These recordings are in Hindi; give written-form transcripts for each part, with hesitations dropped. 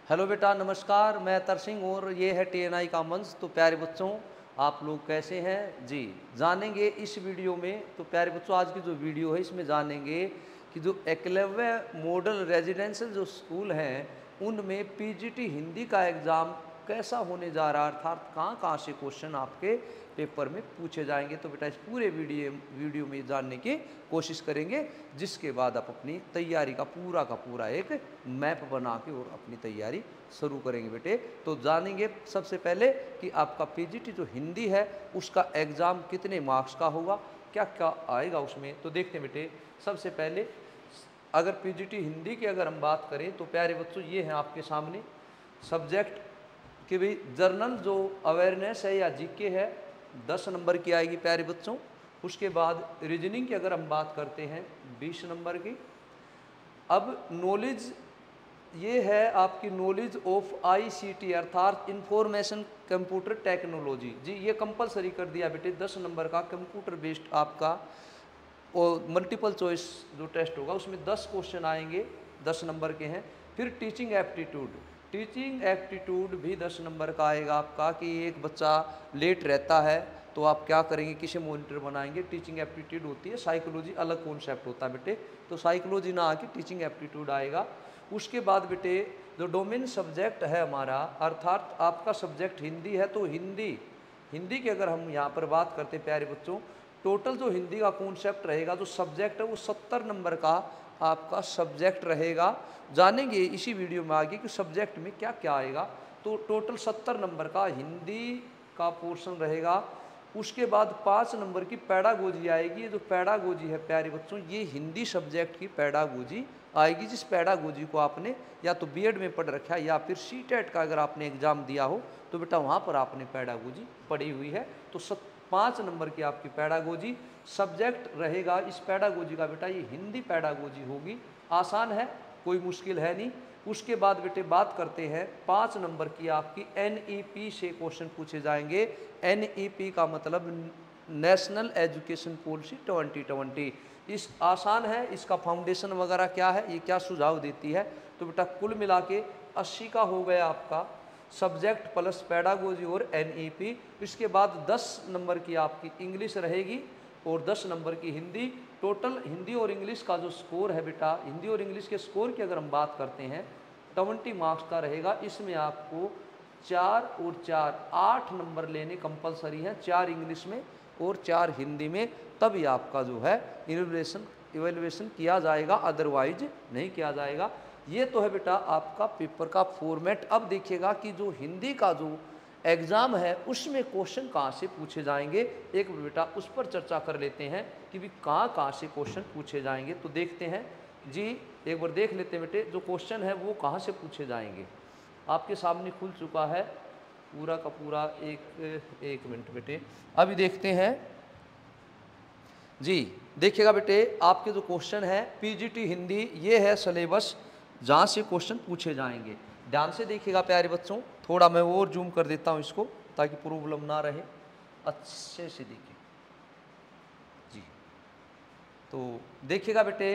हेलो बेटा, नमस्कार। मैं अतर सिंह और ये है TNI का मंच। तो प्यारे बच्चों, आप लोग कैसे हैं जी। जानेंगे इस वीडियो में। तो प्यारे बच्चों, आज की जो वीडियो है इसमें जानेंगे कि जो एकलव्य मॉडल रेजिडेंशियल जो स्कूल हैं उनमें PGT हिंदी का एग्ज़ाम कैसा होने जा रहा है, अर्थात कहाँ कहाँ से क्वेश्चन आपके पेपर में पूछे जाएंगे। तो बेटा इस पूरे वीडियो में जानने की कोशिश करेंगे, जिसके बाद आप अपनी तैयारी का पूरा एक मैप बना के और अपनी तैयारी शुरू करेंगे बेटे। तो जानेंगे सबसे पहले कि आपका PGT जो हिंदी है उसका एग्ज़ाम कितने मार्क्स का होगा, क्या क्या आएगा उसमें। तो देखते हैं बेटे, सबसे पहले अगर PGT हिंदी की अगर हम बात करें तो प्यारे बच्चों ये हैं आपके सामने सब्जेक्ट कि भाई जर्नल जो अवेयरनेस है या GK है 10 नंबर की आएगी प्यारे बच्चों। उसके बाद रीजनिंग की अगर हम बात करते हैं 20 नंबर की। अब नॉलेज ये है आपकी नॉलेज ऑफ ICT अर्थात इंफॉर्मेशन कंप्यूटर टेक्नोलॉजी जी, ये कंपलसरी कर दिया बेटे 10 नंबर का कंप्यूटर बेस्ड आपका और मल्टीपल चॉइस जो टेस्ट होगा उसमें 10 क्वेश्चन आएंगे, 10 नंबर के हैं। फिर टीचिंग एप्टीट्यूड भी 10 नंबर का आएगा आपका कि एक बच्चा लेट रहता है तो आप क्या करेंगे, किसे मॉनिटर बनाएंगे। टीचिंग एप्टीट्यूड होती है, साइकोलॉजी अलग कॉन्सेप्ट होता है बेटे, तो साइकोलॉजी ना आके टीचिंग एप्टीट्यूड आएगा। उसके बाद बेटे जो डोमेन सब्जेक्ट है हमारा, अर्थात आपका सब्जेक्ट हिंदी है तो हिंदी की अगर हम यहाँ पर बात करते हैं प्यारे बच्चों, टोटल जो हिंदी का कॉन्सेप्ट रहेगा जो सब्जेक्ट है वो 70 नंबर का आपका सब्जेक्ट रहेगा। जानेंगे इसी वीडियो में आगे कि सब्जेक्ट में क्या क्या आएगा। तो टोटल 70 नंबर का हिंदी का पोर्शन रहेगा। उसके बाद 5 नंबर की पैडागोजी आएगी। ये जो पैडागोजी है प्यारे बच्चों, ये हिंदी सब्जेक्ट की पैडागोजी आएगी, जिस पैडागोजी को आपने या तो BEd में पढ़ रखा है या फिर CTET का अगर आपने एग्ज़ाम दिया हो तो बेटा वहाँ पर आपने पैडागोजी पढ़ी हुई है। तो 5 नंबर की आपकी पैडागोजी सब्जेक्ट रहेगा। इस पैडागोजी का बेटा ये हिंदी पैडागोजी होगी, आसान है, कोई मुश्किल है नहीं। उसके बाद बेटे बात करते हैं 5 नंबर की आपकी NEP से क्वेश्चन पूछे जाएंगे। NEP का मतलब नेशनल एजुकेशन पॉलिसी 2020। इस आसान है, इसका फाउंडेशन वगैरह क्या है, ये क्या सुझाव देती है। तो बेटा कुल मिला के 80 का हो गया आपका सब्जेक्ट प्लस पैडागोजी और NEP। इसके बाद 10 नंबर की आपकी इंग्लिश रहेगी और 10 नंबर की हिंदी। टोटल हिंदी और इंग्लिश का जो स्कोर है बेटा, हिंदी और इंग्लिश के स्कोर की अगर हम बात करते हैं 20 मार्क्स का रहेगा। इसमें आपको 4 और 4 8 नंबर लेने कंपलसरी हैं, 4 इंग्लिश में और 4 हिंदी में, तभी आपका जो है इवेल्युएशन किया जाएगा, अदरवाइज नहीं किया जाएगा। ये तो है बेटा आपका पेपर का फॉर्मेट। अब देखिएगा कि जो हिंदी का जो एग्ज़ाम है उसमें क्वेश्चन कहाँ से पूछे जाएंगे, एक बेटा उस पर चर्चा कर लेते हैं कि भी कहाँ से क्वेश्चन पूछे जाएंगे। तो देखते हैं जी, एक बार देख लेते हैं बेटे जो क्वेश्चन है वो कहाँ से पूछे जाएंगे। आपके सामने खुल चुका है पूरा का पूरा। एक मिनट बेटे, अभी देखते हैं जी। देखिएगा बेटे आपके जो क्वेश्चन है PGT हिंदी, ये है सिलेबस जहाँ से क्वेश्चन पूछे जाएंगे। ध्यान से देखिएगा प्यारे बच्चों, थोड़ा मैं और जूम कर देता हूँ इसको ताकि प्रॉब्लम ना रहे, अच्छे से देखिए जी। तो देखिएगा बेटे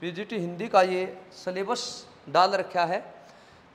PGT हिंदी का ये सिलेबस डाल रखा है।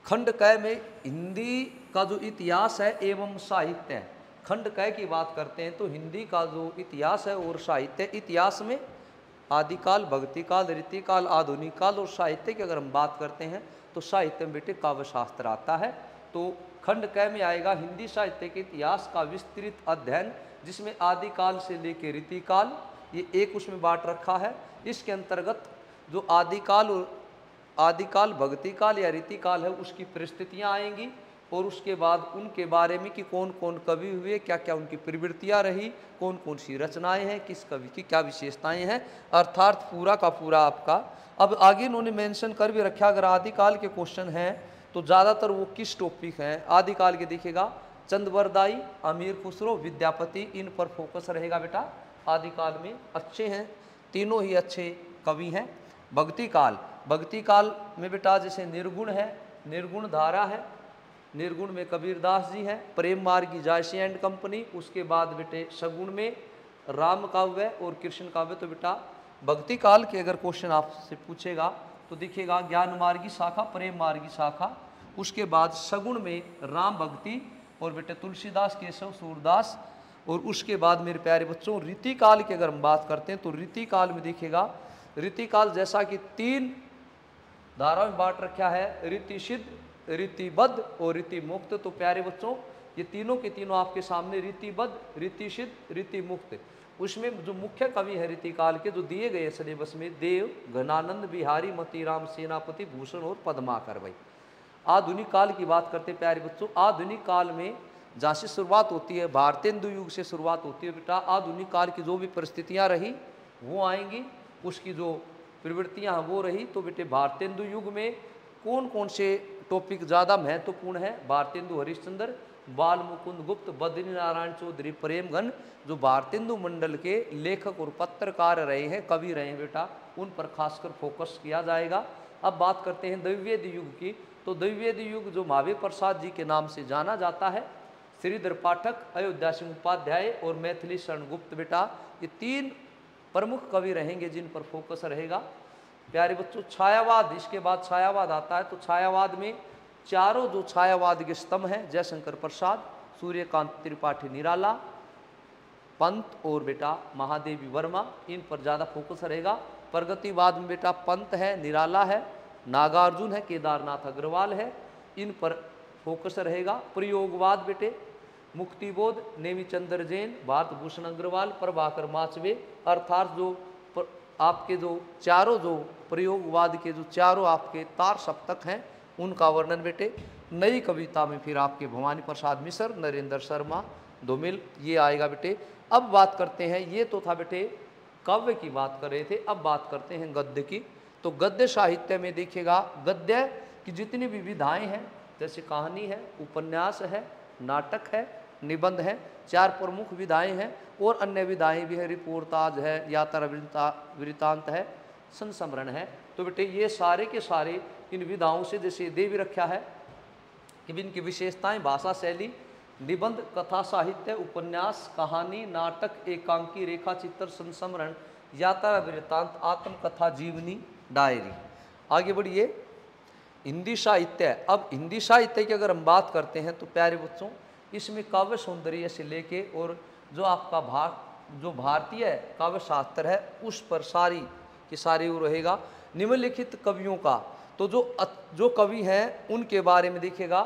खंड क में हिंदी का जो इतिहास है एवं साहित्य है। खंड क की बात करते हैं तो हिंदी का जो इतिहास है और साहित्य, इतिहास में आदिकाल, भक्तिकाल, रीतिकाल, आधुनिक काल, और साहित्य की अगर हम बात करते हैं तो साहित्य में बेटे काव्य शास्त्र आता है। तो खंड क में आएगा हिंदी साहित्य के इतिहास का विस्तृत अध्ययन, जिसमें आदिकाल से लेकर रीतिकाल ये एक उसमें बांट रखा है। इसके अंतर्गत जो आदिकाल, भक्तिकाल या रीतिकाल है उसकी परिस्थितियाँ आएंगी और उसके बाद उनके बारे में कि कौन कौन कवि हुए, क्या क्या उनकी प्रवृत्तियाँ रही, कौन कौन सी रचनाएं हैं, किस कवि की क्या विशेषताएं हैं, अर्थात पूरा का पूरा आपका। अब आगे इन्होंने मेंशन कर भी रखा, अगर आदिकाल के क्वेश्चन हैं तो ज़्यादातर वो किस टॉपिक हैं। आदिकाल के देखिएगा चंद्रवरदाई, अमीर खुसरो, विद्यापति, इन पर फोकस रहेगा बेटा। आदिकाल में अच्छे हैं, तीनों ही अच्छे कवि हैं। भक्तिकाल में बेटा जैसे निर्गुण है, निर्गुण धारा है, निर्गुण में कबीरदास जी हैं, प्रेम मार्गी जायसी एंड कंपनी। उसके बाद बेटे सगुण में राम काव्य और कृष्ण काव्य। तो बेटा भक्ति काल के अगर क्वेश्चन आपसे पूछेगा तो दिखेगा ज्ञान मार्गी शाखा, प्रेम मार्गी शाखा, उसके बाद सगुण में राम भक्ति और बेटे तुलसीदास, केशव, सूरदास, और उसके बाद मेरे प्यारे बच्चों रीतिकाल की अगर हम बात करते हैं तो रीतिकाल में देखिएगा, रीतिकाल जैसा कि 3 धाराओं में बांट रखा है, रीति सिद्ध, रीतिबद्ध और रीति मुक्त। तो प्यारे बच्चों ये तीनों के तीनों आपके सामने, रीतिबद्ध, रीति सिद्ध, रीति मुक्त। उसमें जो मुख्य कवि है रीतिकाल के जो दिए गए सिलेबस में, देव, घनानंद, बिहारी, मतीराम, सेनापति, भूषण और पद्माकर। भाई आधुनिक काल की बात करते प्यारे बच्चों, आधुनिक काल में जहाँ से शुरुआत होती है, भारतेंदु युग से शुरुआत होती है बेटा। आधुनिक काल की जो भी परिस्थितियाँ रही वो आएंगी, उसकी जो प्रवृत्तियाँ हैं वो रही। तो बेटे भारतेंदु युग में कौन कौन से टॉपिक ज़्यादा महत्वपूर्ण है? भारतेंदु हरिश्चंद्र, बाल मुकुंद गुप्त, बद्री नारायण चौधरी, प्रेमघन, जो भारतेंदु मंडल के लेखक और पत्रकार रहे हैं, कवि रहे हैं बेटा, उन पर खासकर फोकस किया जाएगा। अब बात करते हैं द्विवेद युग की। तो द्विवेद युग जो महावीर प्रसाद जी के नाम से जाना जाता है, श्रीधर पाठक, अयोध्या सिंह उपाध्याय और मैथिली शरण गुप्त बेटा, ये 3 प्रमुख कवि रहेंगे जिन पर फोकस रहेगा। प्यारे बच्चों छायावाद, इसके बाद छायावाद आता है। तो छायावाद में चारों जो छायावाद के स्तंभ हैं, जयशंकर प्रसाद, सूर्यकांत त्रिपाठी निराला, पंत और बेटा महादेवी वर्मा, इन पर ज़्यादा फोकस रहेगा। प्रगतिवाद में बेटा पंत है, निराला है, नागार्जुन है, केदारनाथ अग्रवाल है, इन पर फोकस रहेगा। प्रयोगवाद बेटे मुक्तिबोध, नेमीचंद्र जैन, भारत भूषण अग्रवाल, प्रभाकर माचवे, अर्थात जो आपके जो चारों जो प्रयोगवाद के जो चारों आपके तार सप्तक हैं उनका वर्णन बेटे। नई कविता में फिर आपके भवानी प्रसाद मिश्र, नरेंद्र शर्मा, धूमिल, ये आएगा बेटे। अब बात करते हैं, ये तो था बेटे काव्य की बात कर रहे थे, अब बात करते हैं गद्य की। तो गद्य साहित्य में देखिएगा, गद्य की जितनी भी विधाएँ हैं, जैसे कहानी है, उपन्यास है, नाटक है, निबंध है, 4 प्रमुख विधाएँ हैं, और अन्य विधाएँ भी है, रिपोर्टाज है, यात्रा वृत्तांत है, संस्मरण है। तो बेटे ये सारे के सारे इन विधाओं से जैसे दे भी रखा है कि इनकी विशेषताएं, भाषा शैली, निबंध, कथा साहित्य, उपन्यास, कहानी, नाटक, एकांकी, रेखा चित्र, संस्मरण, यात्रा वृत्तांत, आत्मकथा, जीवनी, डायरी। आगे बढ़िए हिंदी साहित्य। अब हिंदी साहित्य की अगर हम बात करते हैं तो प्यारे बच्चों इसमें काव्य सौंदर्य से लेके और जो आपका जो भारतीय काव्य शास्त्र है उस पर सारी की सारी वो रहेगा। निम्नलिखित कवियों का तो जो कवि हैं उनके बारे में देखिएगा,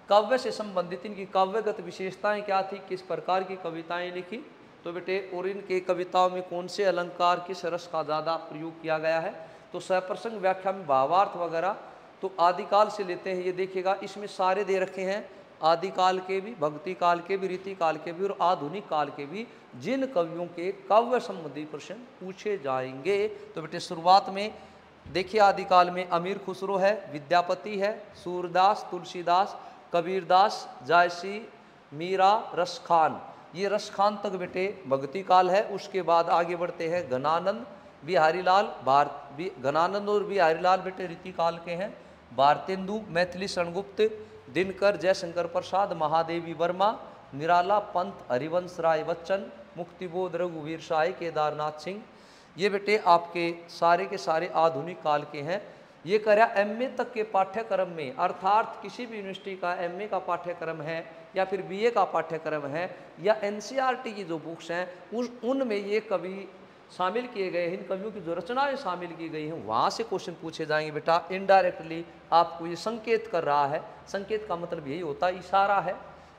काव्य से संबंधित इनकी काव्यगत विशेषताएं क्या थी, किस प्रकार की कविताएं लिखी, तो बेटे और इनके कविताओं में कौन से अलंकार, किस रस का ज़्यादा प्रयोग किया गया है। तो सप्रसंग व्याख्या में भावार्थ वगैरह तो आदिकाल से लेते हैं, ये देखिएगा इसमें सारे दे रखे हैं, आदिकाल के भी, भक्ति काल के भी, रीति काल के भी और आधुनिक काल के भी, जिन कवियों के काव्य संबंधी प्रश्न पूछे जाएंगे। तो बेटे शुरुआत में देखिए आदिकाल में अमीर खुसरो है, विद्यापति है, सूरदास, तुलसीदास, कबीरदास, जायसी, मीरा, रसखान, ये रसखान तक बेटे भक्ति काल है। उसके बाद आगे बढ़ते हैं घनानंद, बिहारी लाल, घनानंद और बिहारी लाल बेटे रीति काल के हैं। भारतेंदु, मैथिली शरणगुप्त, दिनकर, जयशंकर प्रसाद, महादेवी वर्मा, निराला, पंत, हरिवंश राय बच्चन, मुक्तिबोध, रघुवीर शाही, केदारनाथ सिंह, ये बेटे आपके सारे के सारे आधुनिक काल के हैं। ये करा एमए तक के पाठ्यक्रम में, अर्थात किसी भी यूनिवर्सिटी का एमए का पाठ्यक्रम है या फिर बीए का पाठ्यक्रम है या एनसीईआरटी की जो बुक्स हैं उनमें ये कवि शामिल किए गए हैं, इन कवियों की जो रचनाएं शामिल की गई हैं वहाँ से क्वेश्चन पूछे जाएंगे बेटा। इनडायरेक्टली आपको ये संकेत कर रहा है, संकेत का मतलब यही होता है, इशारा है।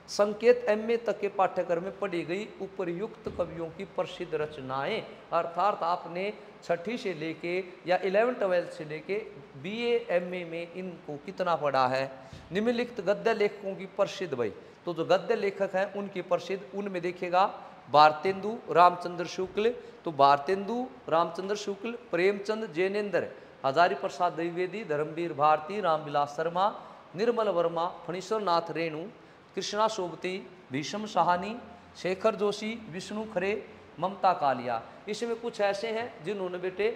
संकेत एमए तक के पाठ्यक्रम में पढ़ी गई उपर्युक्त कवियों की प्रसिद्ध रचनाएं, अर्थात आपने 6ठी से लेके या 11th-12th से लेके बीए एमए में इनको कितना पढ़ा है। निम्नलिखित गद्य लेखकों की प्रसिद्ध, भाई तो जो गद्य लेखक हैं उनकी प्रसिद्ध, उनमें देखिएगा भारतेंदु रामचंद्र शुक्ल, तो भारतेंदु रामचंद्र शुक्ल, प्रेमचंद जैनेन्द्र, हजारी प्रसाद द्विवेदी, धर्मवीर भारती, रामविलास शर्मा, निर्मल वर्मा, फणीश्वर नाथ रेणु, कृष्णा सोबती, भीष्म साहनी, शेखर जोशी, विष्णु खरे, ममता कालिया। इसमें कुछ ऐसे हैं जिन्होंने बेटे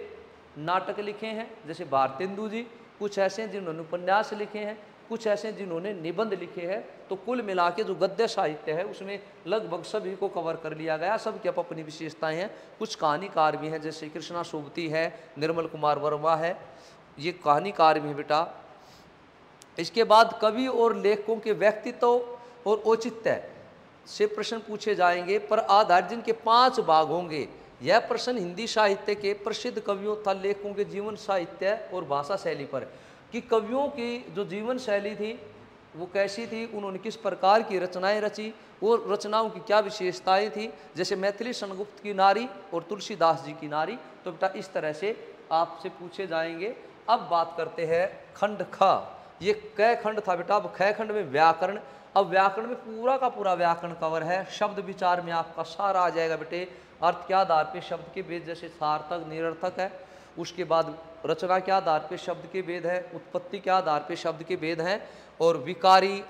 नाटक लिखे हैं जैसे भारतेंदु जी, कुछ ऐसे हैं जिन्होंने उपन्यास लिखे हैं, कुछ ऐसे हैं जिन्होंने निबंध लिखे हैं। तो कुल मिला के जो गद्य साहित्य है उसमें लगभग सभी को कवर कर लिया गया, सब की अपनी विशेषताएं हैं। कुछ कहानीकार भी हैं जैसे कृष्णा सोबती है, निर्मल कुमार वर्मा है, ये कहानीकार में है बेटा। इसके बाद कवि और लेखकों के व्यक्तित्व और औचित्य से प्रश्न पूछे जाएंगे पर आधारित, जिनके 5 भाग होंगे। यह प्रश्न हिंदी साहित्य के प्रसिद्ध कवियों तथा लेखकों के जीवन साहित्य और भाषा शैली पर, कि कवियों की जो जीवन शैली थी वो कैसी थी, उन्होंने किस प्रकार की रचनाएं रची, वो रचनाओं की क्या विशेषताएं थी। जैसे मैथिली शरणगुप्त की नारी और तुलसीदास जी की नारी, तो बेटा इस तरह से आपसे पूछे जाएंगे। अब बात करते हैं खंड ख। ये क खंड था बेटा। अब ख खंड में व्याकरण। अब व्याकरण में पूरा का पूरा व्याकरण कवर है। शब्द विचार में आपका सारा आ जाएगा बेटे। अर्थ के आधार पे शब्द के भेद, जैसे सार्थक निरर्थक है। उसके बाद रचना के आधार पे शब्द के भेद है, उत्पत्ति के आधार पे शब्द के भेद हैं, और विकारी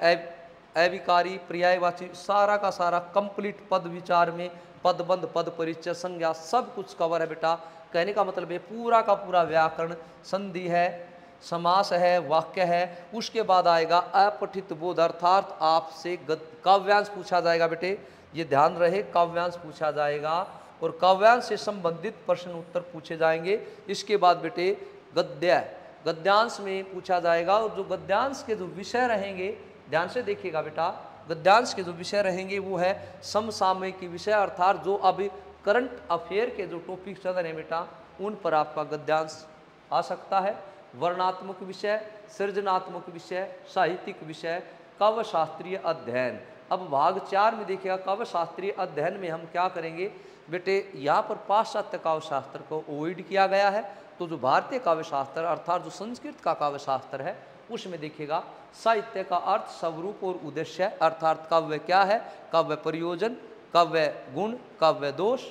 अविकारी पर्यायवाची सारा का सारा कंप्लीट पद विचार में पदबंध, पद परिचय, संज्ञा सब कुछ कवर है बेटा। कहने का मतलब है पूरा का पूरा व्याकरण, संधि है, समास है, वाक्य है। उसके बाद आएगा अपठित बोध, अर्थात आपसे काव्यांश पूछा जाएगा बेटे, ये ध्यान रहे, काव्यांश पूछा जाएगा और काव्यांश से संबंधित प्रश्न उत्तर पूछे जाएंगे। इसके बाद बेटे गद्य, गद्यांश में पूछा जाएगा, और जो गद्यांश के जो विषय रहेंगे, ध्यान से देखिएगा बेटा, गद्यांश के जो विषय रहेंगे वो है समसामयिक विषय, अर्थात जो अभी करंट अफेयर के जो टॉपिक चल रहे हैं बेटा, उन पर आपका गद्यांश आ सकता है। वर्णात्मक विषय, सृजनात्मक विषय, साहित्यिक विषय, काव्य शास्त्रीय अध्ययन। अब भाग 4 में देखिएगा, काव्य शास्त्रीय अध्ययन में हम क्या करेंगे बेटे, यहाँ पर पाश्चात्य काव्य शास्त्र को अवॉइड किया गया है। तो जो भारतीय काव्य शास्त्र अर्थात जो संस्कृत का काव्य शास्त्र है, उसमें देखिएगा साहित्य का अर्थ, स्वरूप और उद्देश्य, अर्थात काव्य क्या है, काव्य प्रयोजन, काव्य गुण, काव्य दोष,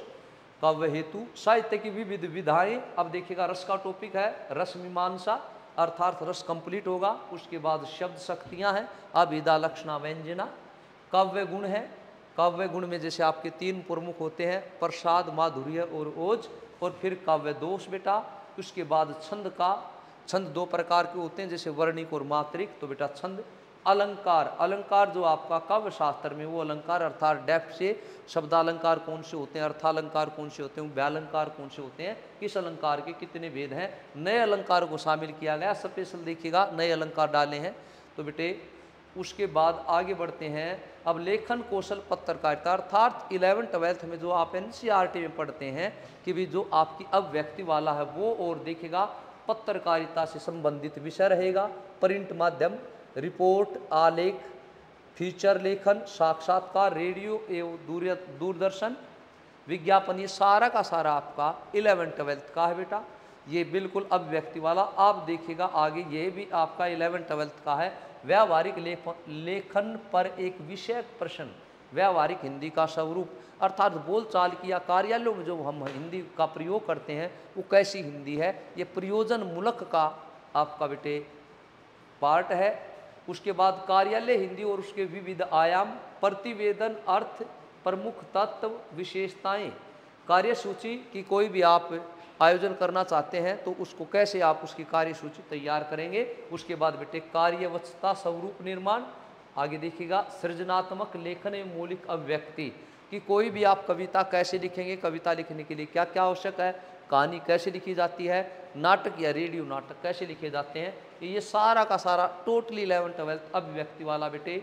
काव्य हेतु, साहित्य की विविध विधाएं। अब देखिएगा रस का टॉपिक है, रस मीमांसा, अर्थात रस कंप्लीट होगा। उसके बाद शब्द शक्तियां हैं, अभिधा, लक्षणा, व्यंजना। काव्य गुण है, काव्य गुण में जैसे आपके 3 प्रमुख होते हैं, प्रसाद, माधुर्य और ओज। और फिर काव्य दोष बेटा। उसके बाद छंद का, छंद 2 प्रकार के होते हैं, जैसे वर्णिक और मात्रिक। तो बेटा छंद, अलंकार, अलंकार जो आपका काव्य शास्त्र में वो अलंकार अर्थात डेप्थ से शब्दालंकार कौन से होते हैं, अर्थालंकार कौन से होते हैं, व्यालंकार कौन से होते हैं, किस अलंकार के कितने भेद हैं, नए अलंकार को शामिल किया गया। स्पेशल देखिएगा नए अलंकार डाले हैं। तो बेटे उसके बाद आगे बढ़ते हैं। अब लेखन कौशल पत्रकारिता, अर्थात 11th-12th में जो आप NCERT में पढ़ते हैं कि भी जो आपकी अभिव्यक्ति वाला है वो, और देखिएगा पत्रकारिता से संबंधित विषय रहेगा। प्रिंट माध्यम, रिपोर्ट, आलेख, फीचर लेखन, साक्षात्कार, रेडियो एवं दूरदर्शन, विज्ञापन, ये सारा का सारा आपका 11th-12th का है बेटा। ये बिल्कुल अभिव्यक्ति वाला। आप देखिएगा आगे ये भी आपका 11th-12th का है। व्यावहारिक लेखन पर एक विषय प्रश्न, व्यावहारिक हिंदी का स्वरूप, अर्थात बोलचाल की या कार्यालयों में जो हम हिंदी का प्रयोग करते हैं वो कैसी हिंदी है, ये प्रयोजन मूलक का आपका बेटे पार्ट है। उसके बाद कार्यालय हिंदी और उसके विविध आयाम, प्रतिवेदन, अर्थ, प्रमुख तत्व, विशेषताएं, कार्यसूची की कोई भी आप आयोजन करना चाहते हैं तो उसको कैसे आप उसकी कार्यसूची तैयार करेंगे। उसके बाद बेटे कार्यवत्ता, स्वरूप निर्माण। आगे देखिएगा सृजनात्मक लेखन में मौलिक अभिव्यक्ति, कि कोई भी आप कविता कैसे लिखेंगे, कविता लिखने के लिए क्या क्या आवश्यक है, कहानी कैसे लिखी जाती है, नाटक या रेडियो नाटक कैसे लिखे जाते हैं, ये सारा का सारा टोटली 11th-12th अभिव्यक्ति वाला बेटे।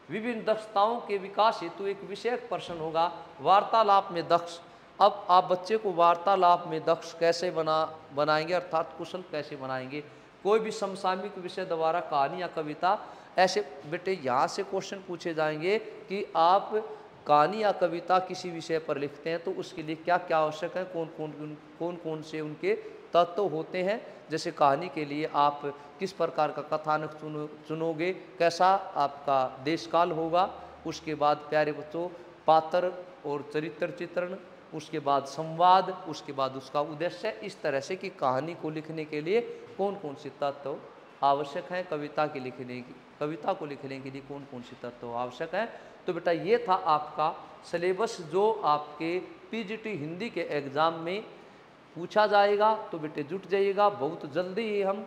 विभिन्न दक्षताओं के विकास हेतु एक विषयक प्रश्न होगा, वार्तालाप में दक्ष। अब आप बच्चे को वार्तालाप में दक्ष कैसे बनाएंगे, अर्थात कुशल कैसे बनाएंगे। कोई भी समसामयिक विषय द्वारा कहानी या कविता, ऐसे बेटे यहाँ से क्वेश्चन पूछे जाएंगे कि आप कहानी या कविता किसी विषय पर लिखते हैं तो उसके लिए क्या क्या आवश्यक है, कौन कौन से उनके तत्व होते हैं। जैसे कहानी के लिए आप किस प्रकार का कथानक चुनोगे, कैसा आपका देशकाल होगा। उसके बाद प्यारे बच्चों पात्र और चरित्र चित्रण, उसके बाद संवाद, उसके बाद उसका उद्देश्य। इस तरह से कि कहानी को लिखने के लिए कौन कौन से तत्व आवश्यक हैं, कविता को लिखने के लिए कौन कौन से तत्व आवश्यक हैं। तो बेटा ये था आपका सिलेबस जो आपके पीजीटी हिंदी के एग्ज़ाम में पूछा जाएगा। तो बेटे जुट जाइएगा, बहुत जल्दी ही हम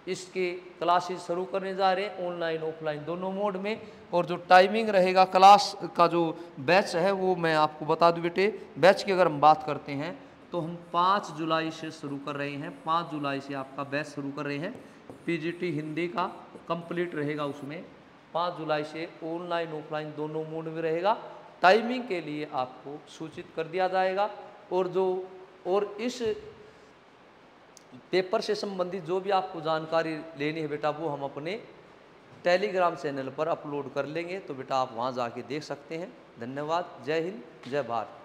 इसके क्लासेस शुरू करने जा रहे हैं, ऑनलाइन ऑफलाइन दोनों मोड में। और जो टाइमिंग रहेगा क्लास का, जो बैच है वो मैं आपको बता दूं बेटे। बैच की अगर हम बात करते हैं तो हम 5 जुलाई से शुरू कर रहे हैं। 5 जुलाई से आपका बैच शुरू कर रहे हैं। पीजीटी हिंदी का कंप्लीट रहेगा, उसमें 5 जुलाई से ऑनलाइन ऑफलाइन दोनों मोड में रहेगा। टाइमिंग के लिए आपको सूचित कर दिया जाएगा। और इस पेपर से संबंधित जो भी आपको जानकारी लेनी है बेटा, वो हम अपने टेलीग्राम चैनल पर अपलोड कर लेंगे, तो बेटा आप वहाँ जाके देख सकते हैं। धन्यवाद। जय हिंद, जय भारत।